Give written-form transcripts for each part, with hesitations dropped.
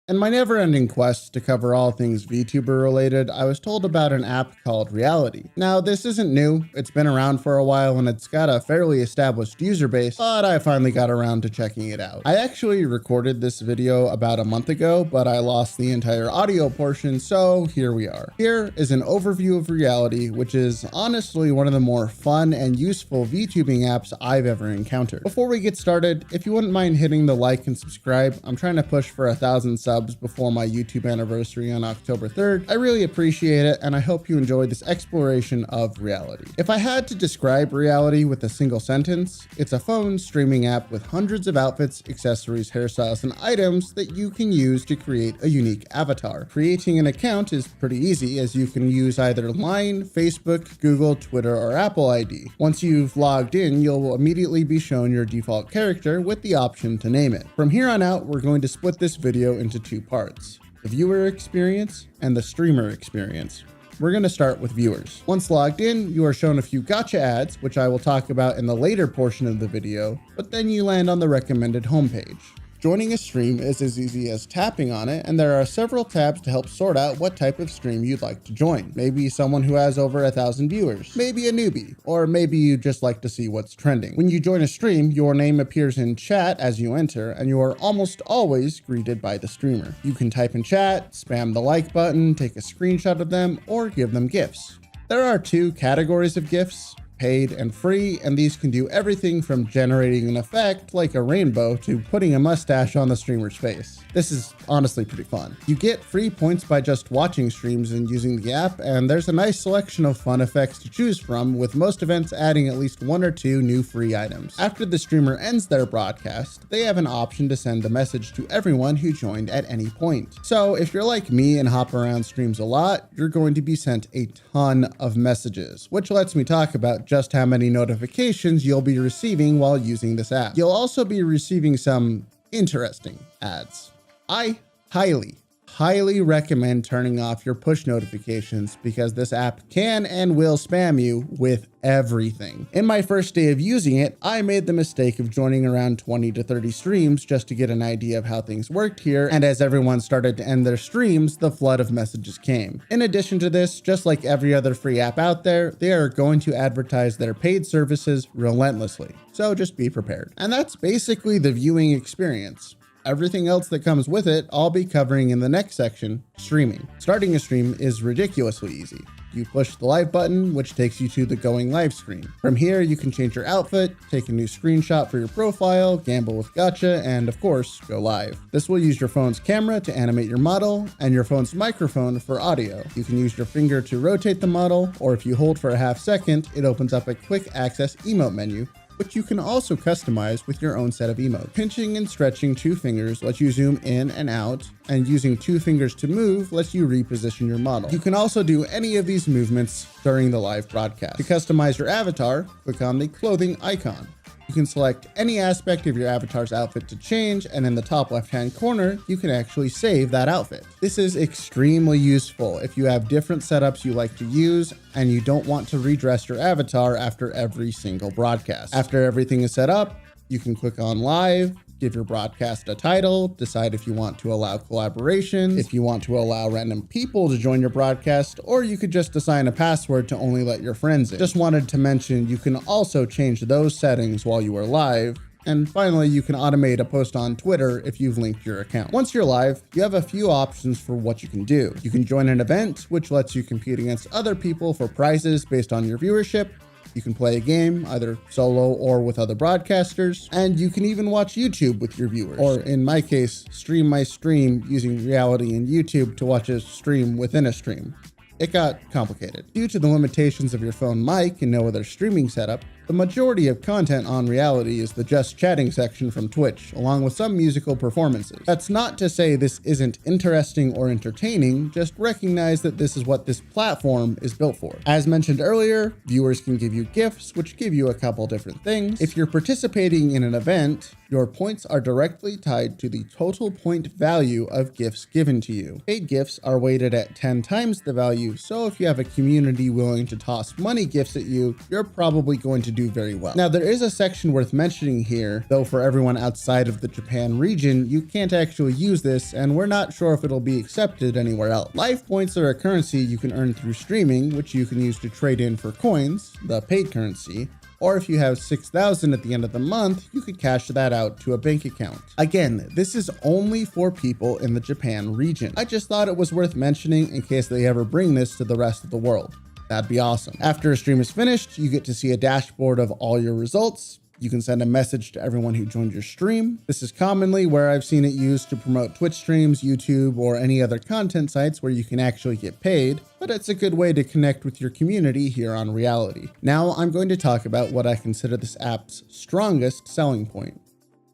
In my never-ending quest to cover all things VTuber related, I was told about an app called Raelice. Now, this isn't new, it's been around for a while and it's got a fairly established user base, but I finally got around to checking it out. I actually recorded this video about a month ago, but I lost the entire audio portion, so here we are. Here is an overview of Raelice, which is honestly one of the more fun and useful VTubing apps I've ever encountered. Before we get started, if you wouldn't mind hitting the like and subscribe, I'm trying to push for 1,000 subs before my YouTube anniversary on October 3rd. I really appreciate it, and I hope you enjoyed this exploration of Raelice. If I had to describe Raelice with a single sentence, it's a phone streaming app with hundreds of outfits, accessories, hairstyles, and items that you can use to create a unique avatar. Creating an account is pretty easy, as you can use either Line, Facebook, Google, Twitter, or Apple ID. Once you've logged in, you'll immediately be shown your default character with the option to name it. From here on out, we're going to split this video into two parts: the viewer experience and the streamer experience. We're going to start with viewers. Once logged in, you are shown a few gacha ads, which I will talk about in the later portion of the video, but then you land on the recommended homepage. Joining a stream is as easy as tapping on it, and there are several tabs to help sort out what type of stream you'd like to join. Maybe someone who has over 1,000 viewers, maybe a newbie, or maybe you just like to see what's trending. When you join a stream, your name appears in chat as you enter, and you are almost always greeted by the streamer. You can type in chat, spam the like button, take a screenshot of them, or give them gifts. There are two categories of gifts: paid and free, and these can do everything from generating an effect like a rainbow to putting a mustache on the streamer's face. This is honestly pretty fun. You get free points by just watching streams and using the app, and there's a nice selection of fun effects to choose from, with most events adding at least 1 or 2 new free items. After the streamer ends their broadcast, they have an option to send a message to everyone who joined at any point. So if you're like me and hop around streams a lot, you're going to be sent a ton of messages, which lets me talk about just how many notifications you'll be receiving while using this app. You'll also be receiving some interesting ads. I highly recommend turning off your push notifications, because this app can and will spam you with everything. In my first day of using it, I made the mistake of joining around 20 to 30 streams just to get an idea of how things worked here, and as everyone started to end their streams, the flood of messages came. In addition to this, just like every other free app out there, they are going to advertise their paid services relentlessly, so just be prepared. And that's basically the viewing experience. Everything else that comes with it, I'll be covering in the next section: streaming. Starting a stream is ridiculously easy. You push the live button, which takes you to the going live screen. From here, you can change your outfit, take a new screenshot for your profile, gamble with gacha, and of course, go live. This will use your phone's camera to animate your model, and your phone's microphone for audio. You can use your finger to rotate the model, or if you hold for a half second, it opens up a quick access emote menu, which you can also customize with your own set of emotes. Pinching and stretching 2 fingers lets you zoom in and out, and using 2 fingers to move lets you reposition your model. You can also do any of these movements during the live broadcast. To customize your avatar, click on the clothing icon. You can select any aspect of your avatar's outfit to change, and in the top left-hand corner, you can actually save that outfit. This is extremely useful if you have different setups you like to use and you don't want to redress your avatar after every single broadcast. After everything is set up, you can click on live, give your broadcast a title, decide if you want to allow collaborations, if you want to allow random people to join your broadcast, or you could just assign a password to only let your friends in. Just wanted to mention you can also change those settings while you are live. And finally, you can automate a post on Twitter if you've linked your account. Once you're live, you have a few options for what you can do. You can join an event, which lets you compete against other people for prizes based on your viewership. You can play a game, either solo or with other broadcasters, and you can even watch YouTube with your viewers. Or in my case, stream my stream using Raelice and YouTube to watch a stream within a stream. It got complicated. Due to the limitations of your phone mic and no other streaming setup, the majority of content on Raelice is the just chatting section from Twitch, along with some musical performances. That's not to say this isn't interesting or entertaining, just recognize that this is what this platform is built for. As mentioned earlier, viewers can give you gifts, which give you a couple different things. If you're participating in an event, your points are directly tied to the total point value of gifts given to you. Paid gifts are weighted at 10 times the value, so if you have a community willing to toss money gifts at you, you're probably going to do very well. Now, there is a section worth mentioning here, though for everyone outside of the Japan region, you can't actually use this, and we're not sure if it'll be accepted anywhere else. Life points are a currency you can earn through streaming, which you can use to trade in for coins, the paid currency, or if you have 6,000 at the end of the month, you could cash that out to a bank account. Again, this is only for people in the Japan region. I just thought it was worth mentioning in case they ever bring this to the rest of the world. That'd be awesome. After a stream is finished, you get to see a dashboard of all your results. You can send a message to everyone who joined your stream. This is commonly where I've seen it used to promote Twitch streams, YouTube, or any other content sites where you can actually get paid, but it's a good way to connect with your community here on Raelice. Now I'm going to talk about what I consider this app's strongest selling point.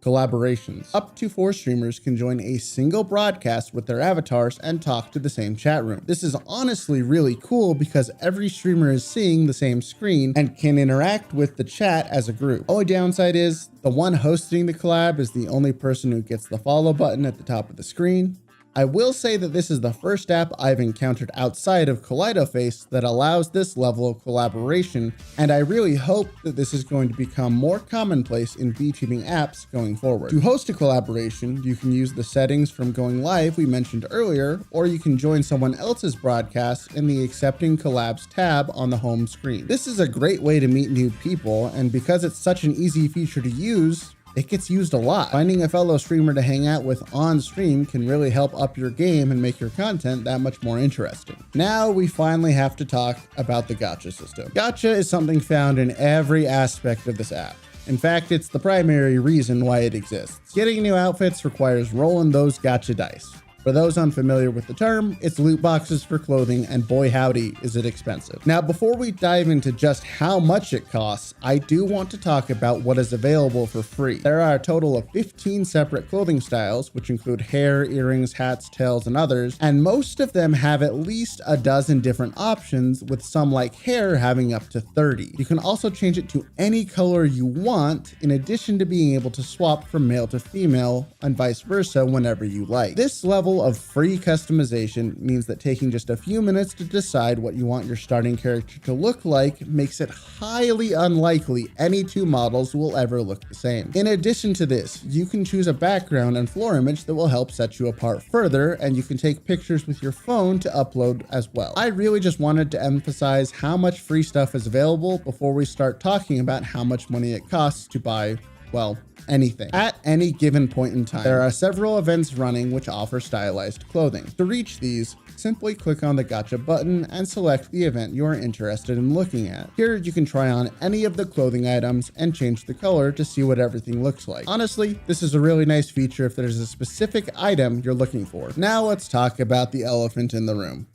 Collaborations. Up to 4 streamers can join a single broadcast with their avatars and talk to the same chat room. This is honestly really cool because every streamer is seeing the same screen and can interact with the chat as a group. Only downside is the one hosting the collab is the only person who gets the follow button at the top of the screen. I will say that this is the first app I've encountered outside of KaleidoFace that allows this level of collaboration, and I really hope that this is going to become more commonplace in Vtubing apps going forward. To host a collaboration, you can use the settings from going live we mentioned earlier, or you can join someone else's broadcast in the Accepting Collabs tab on the home screen. This is a great way to meet new people, and because it's such an easy feature to use, it gets used a lot. Finding a fellow streamer to hang out with on stream can really help up your game and make your content that much more interesting. Now we finally have to talk about the gacha system. Gacha is something found in every aspect of this app. In fact, it's the primary reason why it exists. Getting new outfits requires rolling those gacha dice. For those unfamiliar with the term, it's loot boxes for clothing, and boy howdy is it expensive. Now, before we dive into just how much it costs, I do want to talk about what is available for free. There are a total of 15 separate clothing styles, which include hair, earrings, hats, tails, and others, and most of them have at least a dozen different options, with some like hair having up to 30. You can also change it to any color you want, in addition to being able to swap from male to female and vice versa whenever you like. This level of free customization means that taking just a few minutes to decide what you want your starting character to look like makes it highly unlikely any 2 models will ever look the same. In addition to this, you can choose a background and floor image that will help set you apart further, and you can take pictures with your phone to upload as well. I really just wanted to emphasize how much free stuff is available before we start talking about how much money it costs to buy, well, anything. At any given point in time, there are several events running which offer stylized clothing. To reach these, simply click on the gacha button and select the event you are interested in looking at. Here you can try on any of the clothing items and change the color to see what everything looks like. Honestly, this is a really nice feature if there's a specific item you're looking for. Now let's talk about the elephant in the room.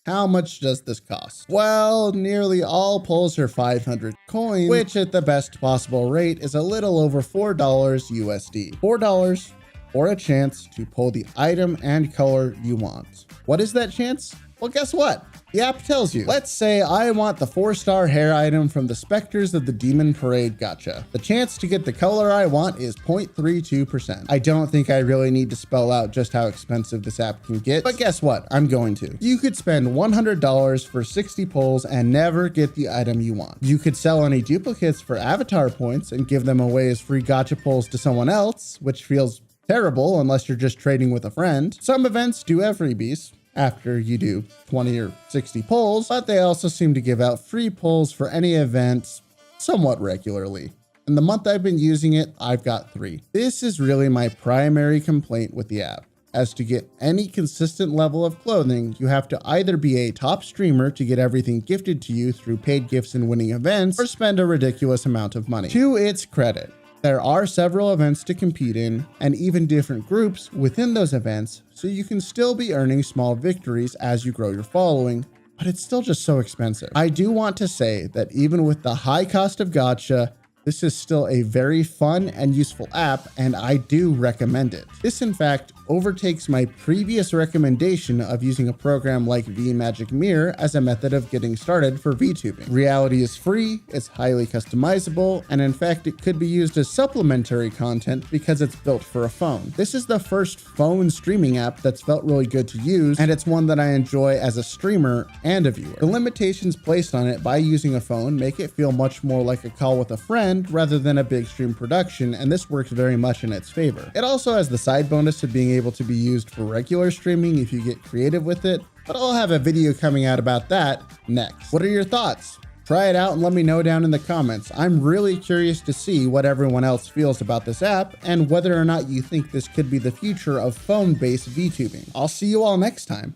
How much does this cost? Well, nearly all pulls are 500 coins, which at the best possible rate is a little over $4 USD. $4 for a chance to pull the item and color you want. What is that chance? Well, guess what? The app tells you. Let's say I want the 4-star hair item from the Spectres of the Demon Parade gacha. The chance to get the color I want is 0.32%. I don't think I really need to spell out just how expensive this app can get, but guess what? I'm going to. You could spend $100 for 60 pulls and never get the item you want. You could sell any duplicates for avatar points and give them away as free gacha pulls to someone else, which feels terrible unless you're just trading with a friend. Some events do have freebies after you do 20 or 60 pulls, but they also seem to give out free pulls for any events somewhat regularly. In the month I've been using it, I've got 3. This is really my primary complaint with the app. As to get any consistent level of clothing, you have to either be a top streamer to get everything gifted to you through paid gifts and winning events, or spend a ridiculous amount of money. To its credit, there are several events to compete in, and even different groups within those events, so you can still be earning small victories as you grow your following, but it's still just so expensive. I do want to say that even with the high cost of gacha, this is still a very fun and useful app, and I do recommend it. This, in fact, overtakes my previous recommendation of using a program like VMagic Mirror as a method of getting started for VTubing. Reality is free, it's highly customizable, and in fact it could be used as supplementary content because it's built for a phone. This is the first phone streaming app that's felt really good to use, and it's one that I enjoy as a streamer and a viewer. The limitations placed on it by using a phone make it feel much more like a call with a friend rather than a big stream production, and this works very much in its favor. It also has the side bonus of being able to be used for regular streaming if you get creative with it, but I'll have a video coming out about that next. What are your thoughts? Try it out and let me know down in the comments. I'm really curious to see what everyone else feels about this app and whether or not you think this could be the future of phone-based VTubing. I'll see you all next time.